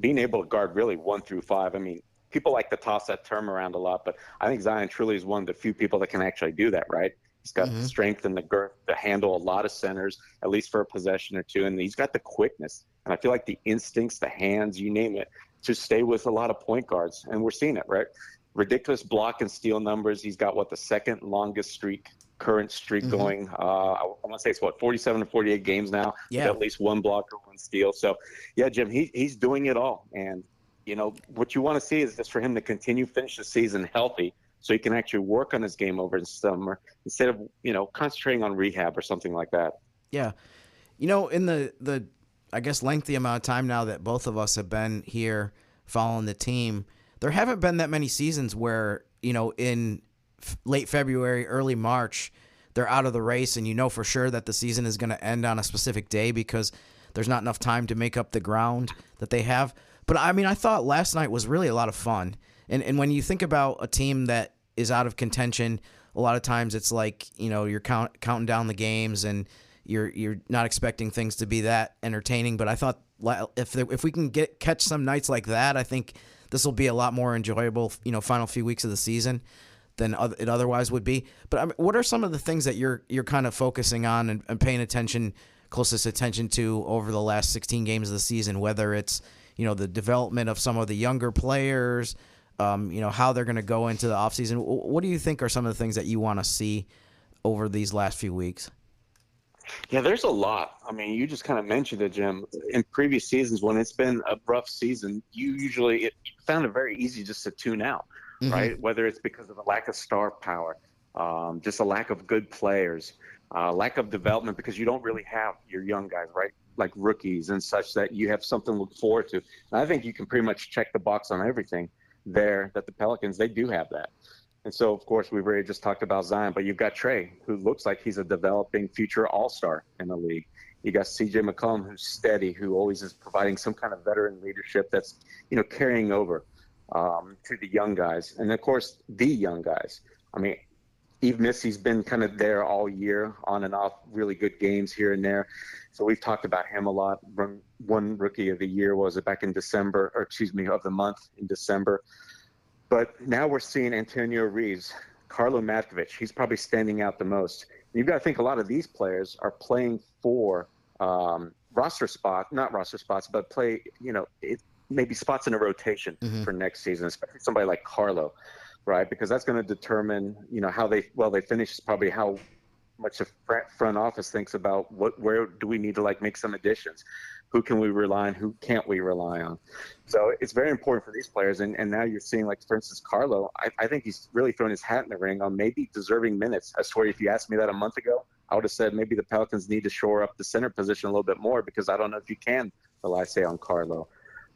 being able to guard really 1 through 5. I mean, people like to toss that term around a lot, but I think Zion truly is one of the few people that can actually do that, right? He's got the strength and the girth to handle a lot of centers, at least for a possession or two, and he's got the quickness. And I feel like the instincts, the hands, you name it, to stay with a lot of point guards. And we're seeing it, right? Ridiculous block and steal numbers. He's got, the second longest current streak going. I want to say it's 47 to 48 games now. Yeah. With at least 1 block or 1 steal. So, yeah, Jim, he's doing it all. And, what you want to see is just for him to finish the season healthy so he can actually work on his game over the summer instead of, concentrating on rehab or something like that. Yeah. In the I guess lengthy amount of time now that both of us have been here following the team, there haven't been that many seasons where, in late February, early March, they're out of the race and for sure that the season is going to end on a specific day because there's not enough time to make up the ground that they have. But, I thought last night was really a lot of fun. And when you think about a team that is out of contention, a lot of times it's like, you're counting down the games and you're not expecting things to be that entertaining. But I thought if we can catch some nights like that, I think this will be a lot more enjoyable, final few weeks of the season than it otherwise would be. But what are some of the things that you're kind of focusing on and paying closest attention to over the last 16 games of the season, whether it's the development of some of the younger players, how they're going to go into the offseason? What do you think are some of the things that you want to see over these last few weeks? Yeah, there's a lot. You just kind of mentioned it, Jim. In previous seasons, when it's been a rough season, you found it very easy just to tune out, right? Whether it's because of a lack of star power, just a lack of good players, lack of development because you don't really have your young guys, right? Like rookies and such that you have something to look forward to. And I think you can pretty much check the box on everything there that the Pelicans, they do have that. And so, of course, we've already just talked about Zion, but you've got Trey, who looks like he's a developing future all-star in the league. You got C.J. McCollum, who's steady, who always is providing some kind of veteran leadership that's, carrying over to the young guys. And, of course, the young guys. Eve Missy's been kind of there all year, on and off, really good games here and there. So we've talked about him a lot. One Rookie of the Year was it back in December, of the month in December. But now we're seeing Antonio Reeves, Carlo Matkovic. He's probably standing out the most. And you've got to think a lot of these players are playing for not roster spots, but play, maybe spots in a rotation for next season, especially somebody like Carlo. Right, because that's going to determine, how they finish is probably how much the front office thinks about where do we need to make some additions, who can we rely on, who can't we rely on. So it's very important for these players, and now you're seeing for instance Carlo. I think he's really thrown his hat in the ring on maybe deserving minutes. I swear, if you asked me that a month ago, I would have said maybe the Pelicans need to shore up the center position a little bit more because I don't know if you can rely, say, on Carlo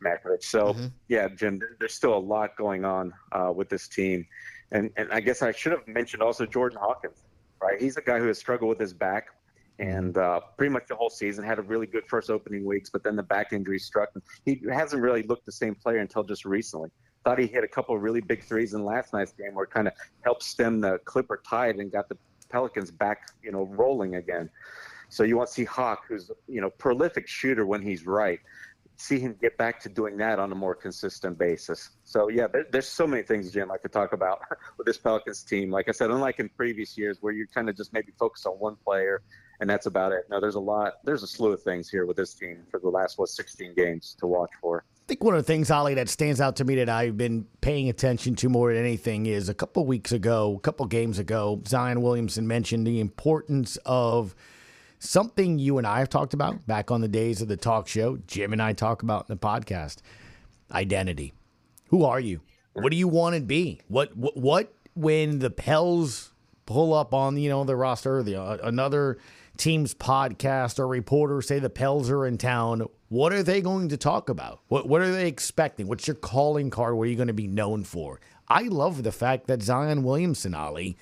Matkovic. So, yeah, Jim, there's still a lot going on with this team. And I guess I should have mentioned also Jordan Hawkins, right? He's a guy who has struggled with his back and pretty much the whole season, had a really good first opening weeks, but then the back injury struck. He hasn't really looked the same player until just recently. Thought he hit a couple of really big threes in last night's game where it kind of helped stem the Clipper tide and got the Pelicans back, rolling again. So you want to see Hawk, who's, prolific shooter when he's right. see him get back to doing that on a more consistent basis. So, yeah, there's so many things, Jim, I could talk about with this Pelicans team. Like I said, unlike in previous years where you kind of just maybe focus on one player and that's about it. No, there's a slew of things here with this team for the last, 16 games to watch for. I think one of the things, Ollie, that stands out to me that I've been paying attention to more than anything is a couple games ago, Zion Williamson mentioned the importance of something you and I have talked about back on the days of the talk show. Jim and I talk about in the podcast. Identity. Who are you? What do you want to be? What when the Pels pull up on the roster, another team's podcast or reporter say the Pels are in town, what are they going to talk about? What are they expecting? What's your calling card? What are you going to be known for? I love the fact that Zion Williamson, Ollie,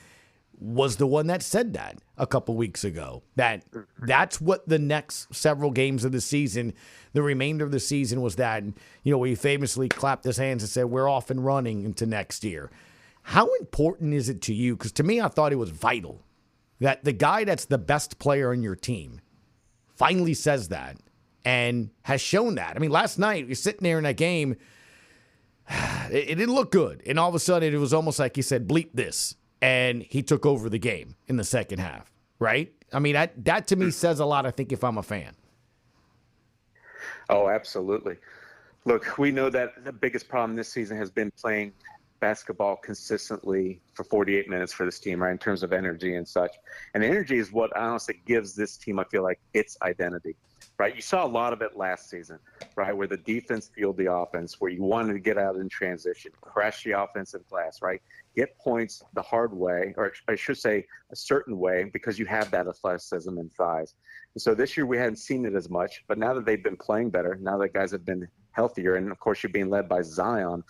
was the one that said that a couple weeks ago. That's what the next several games of the season, the remainder of the season was that, where he famously clapped his hands and said, we're off and running into next year. How important is it to you? Because to me, I thought it was vital that the guy that's the best player on your team finally says that and has shown that. I mean, last night, you're sitting there in that game, it didn't look good. And all of a sudden, it was almost like he said, bleep this. And he took over the game in the second half, right? I mean, that to me says a lot, I think, if I'm a fan. Oh, absolutely. Look, we know that the biggest problem this season has been playing basketball consistently for 48 minutes for this team, right, in terms of energy and such. And energy is what honestly gives this team, I feel like, its identity, right? You saw a lot of it last season, right, where the defense fueled the offense, where you wanted to get out in transition, crash the offensive glass, right? Get points the hard way, or I should say a certain way, because you have that athleticism and size. And so this year we hadn't seen it as much, but now that they've been playing better, now that guys have been healthier, and of course you're being led by Zion,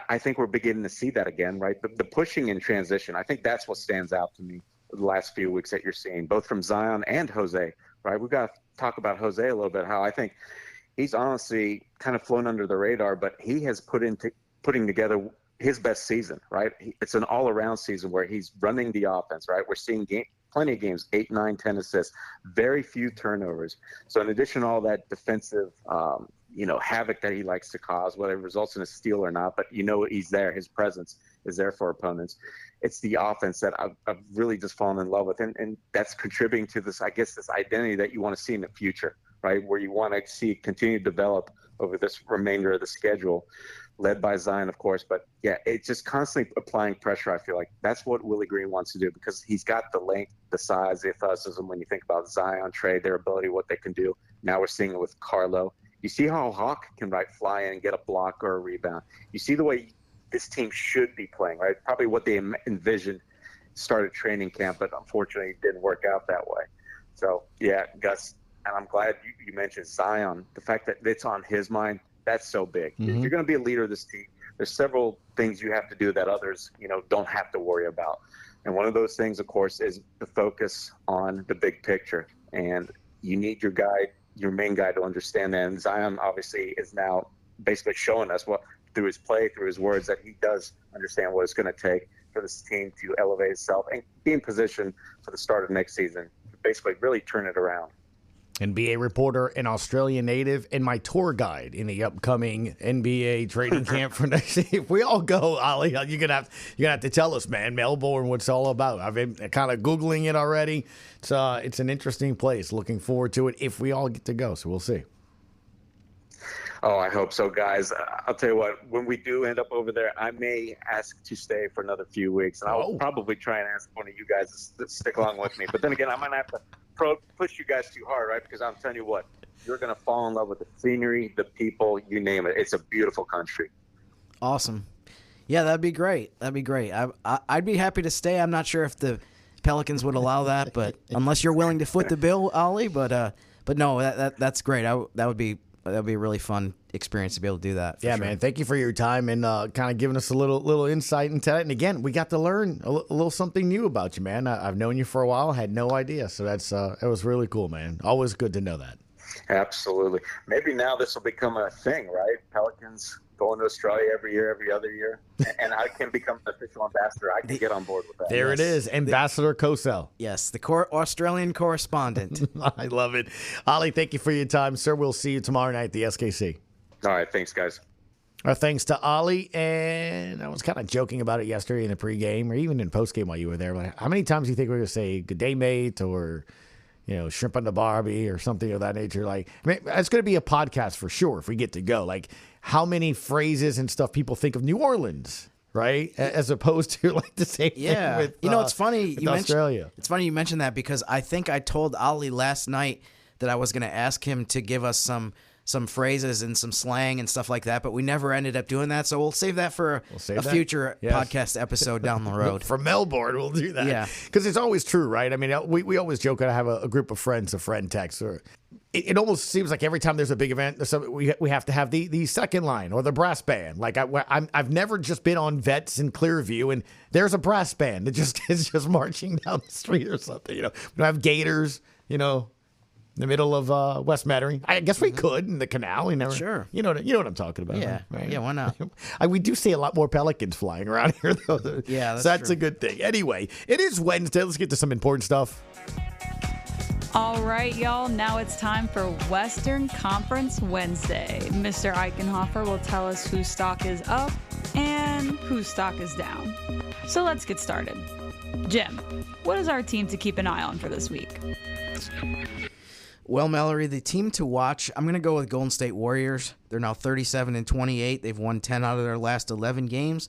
I think we're beginning to see that again, right? The pushing in transition, I think that's what stands out to me the last few weeks that you're seeing, both from Zion and Jose, right? We've got to talk about Jose a little bit, how I think he's honestly kind of flown under the radar, but he has putting together his best season, right? It's an all-around season where he's running the offense, right? We're seeing plenty of games, 8, 9, 10 assists, very few turnovers. So in addition to all that defensive havoc that he likes to cause, whether it results in a steal or not, but he's there. His presence is there for opponents. It's the offense that I've really just fallen in love with, and that's contributing to this, I guess, this identity that you want to see in the future, right, where you want to see continue to develop over this remainder of the schedule, led by Zion, of course. But, yeah, it's just constantly applying pressure, I feel like. That's what Willie Green wants to do, because he's got the length, the size, the athleticism. When you think about Zion, Trey, their ability, what they can do. Now we're seeing it with Carlo. You see how Hawk can fly in and get a block or a rebound. You see the way this team should be playing, right? Probably what they envisioned started training camp, but unfortunately it didn't work out that way. So, yeah, Gus, and I'm glad you mentioned Zion. The fact that it's on his mind, that's so big. Mm-hmm. If you're going to be a leader of this team, there's several things you have to do that others, don't have to worry about. And one of those things, of course, is the focus on the big picture. And you need your main guy to understand that. And Zion obviously is now basically showing us through his play, through his words, that he does understand what it's going to take for this team to elevate itself and be in position for the start of next season to basically really turn it around. NBA reporter, an Australian native, and my tour guide in the upcoming NBA training camp for next year. If we all go, Ollie, you're gonna have to tell us, man, Melbourne, what's all about. I've been kind of Googling it already. It's an interesting place. Looking forward to it if we all get to go, so we'll see. Oh, I hope so, guys. I'll tell you what, when we do end up over there, I may ask to stay for another few weeks, and I'll probably try and ask one of you guys to stick along with me. But then again, I might have to push you guys too hard, right? Because I'm telling you what, you're going to fall in love with the scenery, the people, you name it. It's a beautiful country. Awesome. Yeah, that'd be great. I'd be happy to stay. I'm not sure if the Pelicans would allow that, but unless you're willing to foot the bill, Ollie. But no, that's great. That would be a really fun experience to be able to do that. Yeah, sure. Man. Thank you for your time and kind of giving us a little insight into that. And again, we got to learn a little something new about you, man. I've known you for a while, had no idea. So that was really cool, man. Always good to know that. Absolutely. Maybe now this will become a thing, right? Pelicans going to Australia every year, every other year, and I can become an official ambassador. I can get on board with that. There it is, Ambassador Kosel. Yes, the Australian correspondent. I love it. Ollie, thank you for your time, sir. We'll see you tomorrow night at the SKC. All right, thanks, guys. Our thanks to Ollie, and I was kind of joking about it yesterday in the pregame or even in postgame while you were there. Like, how many times do you think we're going to say "good day, mate" or shrimp on the Barbie or something of that nature? Like, I mean, it's going to be a podcast for sure if we get to go. Like, how many phrases and stuff people think of New Orleans, right? As opposed to like the same thing with it's funny you Australia. It's funny you mentioned that because I think I told Ollie last night that I was going to ask him to give us some phrases and some slang and stuff like that, but we never ended up doing that. So we'll save that for a future podcast episode down the road. For Melbourne, we'll do that. Yeah. Because it's always true, right? I mean, we always joke that I have a group of friends, a friend text, or it almost seems like every time there's a big event, we have to have the second line or the brass band. Like I've never just been on Vets in Clearview and there's a brass band that just is just marching down the street or something. We don't have Gators, in the middle of West Metairie. I guess we could in the canal. We never. Sure. You know what I'm talking about. Yeah. Right? Yeah. Why not? We do see a lot more Pelicans flying around here, though. Yeah, so that's true. a good thing. Anyway, it is Wednesday. Let's get to some important stuff. All right, y'all. Now it's time for Western Conference Wednesday. Mr. Eichenhofer will tell us whose stock is up and whose stock is down. So let's get started. Jim, what is our team to keep an eye on for this week? Well, Mallory, the team to watch, I'm going to go with Golden State Warriors. They're now 37-28. They've won 10 out of their last 11 games.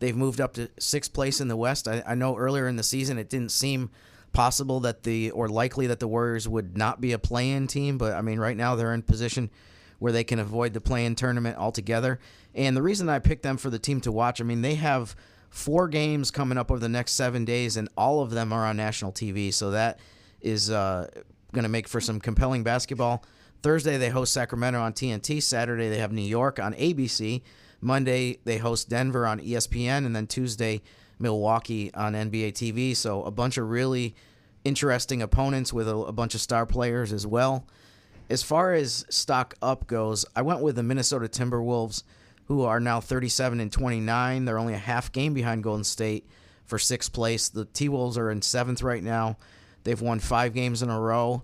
They've moved up to 6th place in the West. I know earlier in the season it didn't seem possible or likely that the Warriors would not be a play-in team, but I mean right now they're in position where they can avoid the play-in tournament altogether. And the reason I picked them for the team to watch, I mean they have 4 games coming up over the next 7 days, and all of them are on national TV, so that is going to make for some compelling basketball. Thursday, they host Sacramento on TNT. Saturday, they have New York on ABC. Monday, they host Denver on ESPN. And then Tuesday, Milwaukee on NBA TV. So a bunch of really interesting opponents with a bunch of star players as well. As far as stock up goes, I went with the Minnesota Timberwolves, who are now 37-29. They're only a half game behind Golden State for 6th place. The T-Wolves are in 7th right now. They've won 5 games in a row,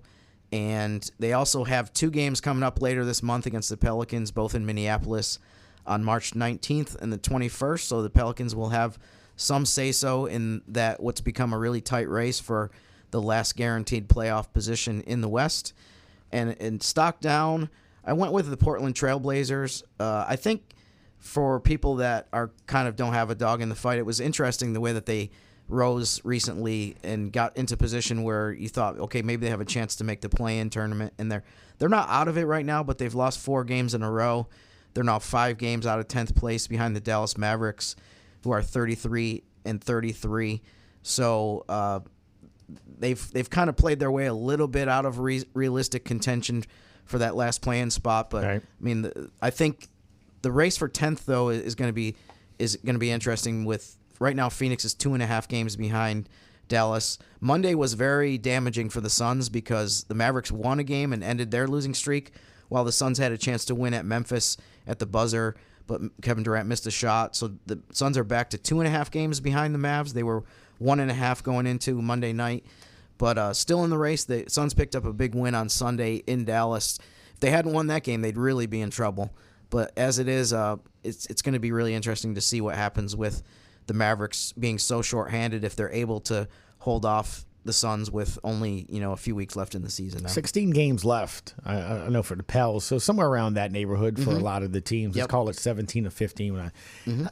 and they also have 2 games coming up later this month against the Pelicans, both in Minneapolis on March 19th and the 21st. So the Pelicans will have some say-so in that what's become a really tight race for the last guaranteed playoff position in the West. And in stock down, I went with the Portland Trailblazers. I think for people that are kind of don't have a dog in the fight, it was interesting the way that they rose recently and got into position where you thought, okay, maybe they have a chance to make the play-in tournament, and they're not out of it right now, but they've lost 4 games in a row. They're now 5 games out of 10th place behind the Dallas Mavericks, who are 33-33. So they've kind of played their way a little bit out of realistic contention for that last play-in spot. But right. I mean, I think the race for 10th though is going to be interesting with. Right now, Phoenix is 2.5 games behind Dallas. Monday was very damaging for the Suns because the Mavericks won a game and ended their losing streak, while the Suns had a chance to win at Memphis at the buzzer, but Kevin Durant missed a shot. So the Suns are back to 2.5 games behind the Mavs. They were 1.5 going into Monday night, but still in the race. The Suns picked up a big win on Sunday in Dallas. If they hadn't won that game, they'd really be in trouble. But as it is, it's going to be really interesting to see what happens with the Mavericks being so shorthanded if they're able to hold off the Suns with only a few weeks left in the season now. 16 games left, I know, for the Pels, so somewhere around that neighborhood for a lot of the teams. Let's call it 17 to 15.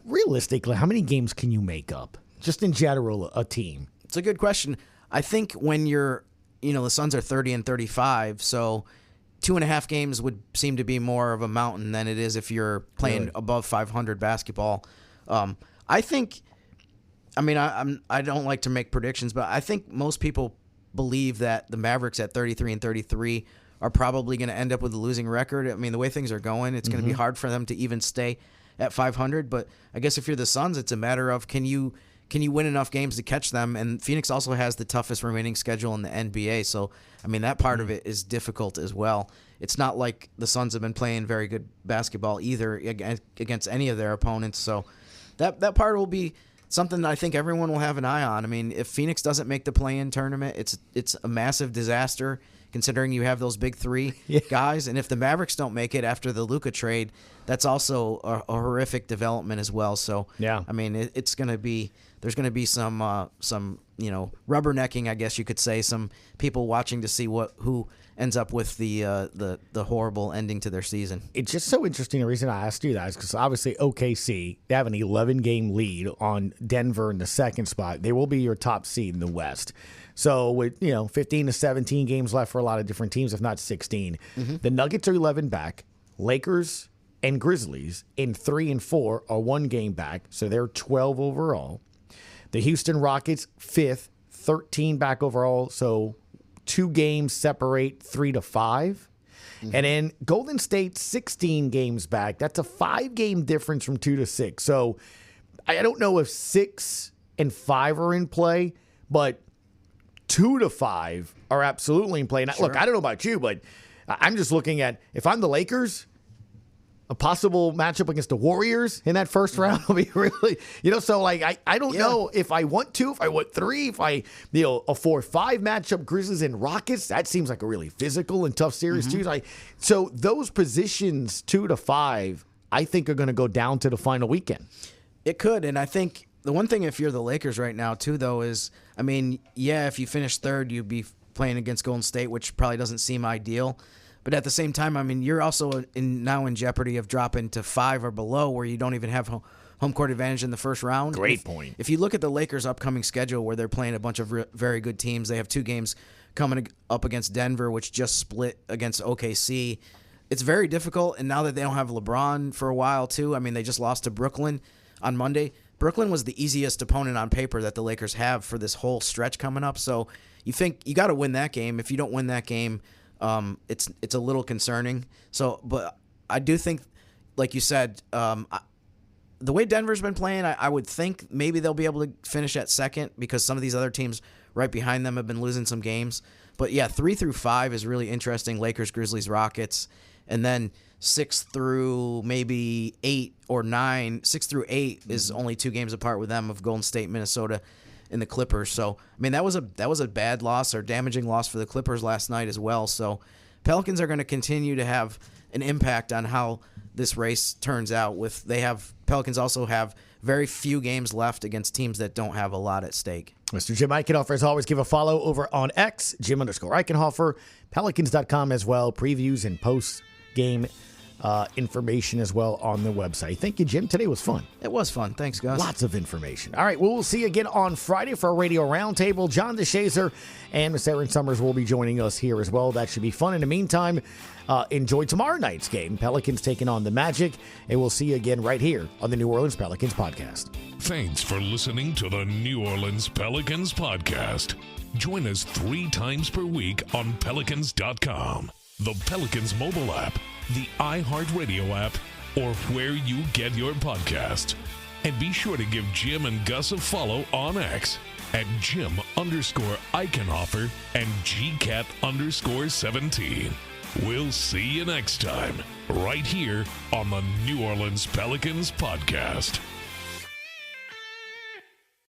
Realistically, how many games can you make up, just in general, a team? It's a good question. I think when you're, the Suns are 30-35, so 2.5 games would seem to be more of a mountain than it is if you're playing above 500 basketball. I think, I don't like to make predictions, but I think most people believe that the Mavericks at 33-33 are probably going to end up with a losing record. I mean, the way things are going, it's going to be hard for them to even stay at 500. But I guess if you're the Suns, it's a matter of can you can you win enough games to catch them? And Phoenix also has the toughest remaining schedule in the NBA. So, I mean, that part of it is difficult as well. It's not like the Suns have been playing very good basketball either against any of their opponents. So that part will be something that I think everyone will have an eye on. I mean, if Phoenix doesn't make the play-in tournament, it's a massive disaster considering you have those big three guys. And if the Mavericks don't make it after the Luka trade, that's also a horrific development as well. So, I mean, there's going to be some rubbernecking, I guess you could say, some people watching to see who ends up with the horrible ending to their season. It's just so interesting. The reason I asked you that is because obviously OKC, they have an 11-game lead on Denver in the second spot. They will be your top seed in the West. So with 15 to 17 games left for a lot of different teams, if not 16. The Nuggets are 11 back. Lakers and Grizzlies in 3 and 4 are 1 game back, so they're 12 overall. The Houston Rockets 5th, 13 back overall, so 2 games separate 3 to 5. And then Golden State 16 games back. That's a 5-game difference from 2 to 6. So I don't know if 6 and 5 are in play, but 2 to 5 are absolutely in play. And look, I don't know about you, but I'm just looking at, if I'm the Lakers, a possible matchup against the Warriors in that first round will be really, so like, I don't know if I want 2, if I want 3, if I, a 4-5 matchup, Grizzlies and Rockets, that seems like a really physical and tough series too. So those positions 2 to 5, I think are going to go down to the final weekend. It could. And I think the one thing, if you're the Lakers right now too, though, is, I mean, if you finish third, you'd be playing against Golden State, which probably doesn't seem ideal. But at the same time, I mean, you're also now in jeopardy of dropping to 5 or below where you don't even have home court advantage in the first round. Great point. If you look at the Lakers' upcoming schedule where they're playing a bunch of very good teams, they have 2 games coming up against Denver, which just split against OKC. It's very difficult, and now that they don't have LeBron for a while, too, I mean, they just lost to Brooklyn on Monday. Brooklyn was the easiest opponent on paper that the Lakers have for this whole stretch coming up, so you think you got to win that game. If you don't win that game, it's a little concerning. So, but I do think, like you said, the way Denver's been playing, I would think maybe they'll be able to finish at second because some of these other teams right behind them have been losing some games. But 3 through 5 is really interesting. Lakers, Grizzlies, Rockets, and then 6 through maybe 8 or 9. 6 through 8 is only 2 games apart with them of Golden State, Minnesota, and the Clippers. So, I mean, that was a bad loss or damaging loss for the Clippers last night as well. So, Pelicans are going to continue to have an impact on how this race turns out. Pelicans also have very few games left against teams that don't have a lot at stake. Mr. Jim Eichenhofer, as always, give a follow over on X, Jim_Eichenhofer, Pelicans.com as well, previews and post-game information as well on the website. Thank you, Jim. Today was fun. It was fun. Thanks, guys. Lots of information. All right, we'll see you again on Friday for our radio roundtable. John DeShazer and Miss Erin Summers will be joining us here as well. That should be fun. In the meantime, enjoy tomorrow night's game. Pelicans taking on the Magic, and we'll see you again right here on the New Orleans Pelicans Podcast. Thanks for listening to the New Orleans Pelicans Podcast. Join us 3 times per week on Pelicans.com, the Pelicans mobile app, the iHeartRadio app, or where you get your podcast. And be sure to give Jim and Gus a follow on X at Jim_Eichenhofer and GCat_17. We'll see you next time, right here on the New Orleans Pelicans Podcast.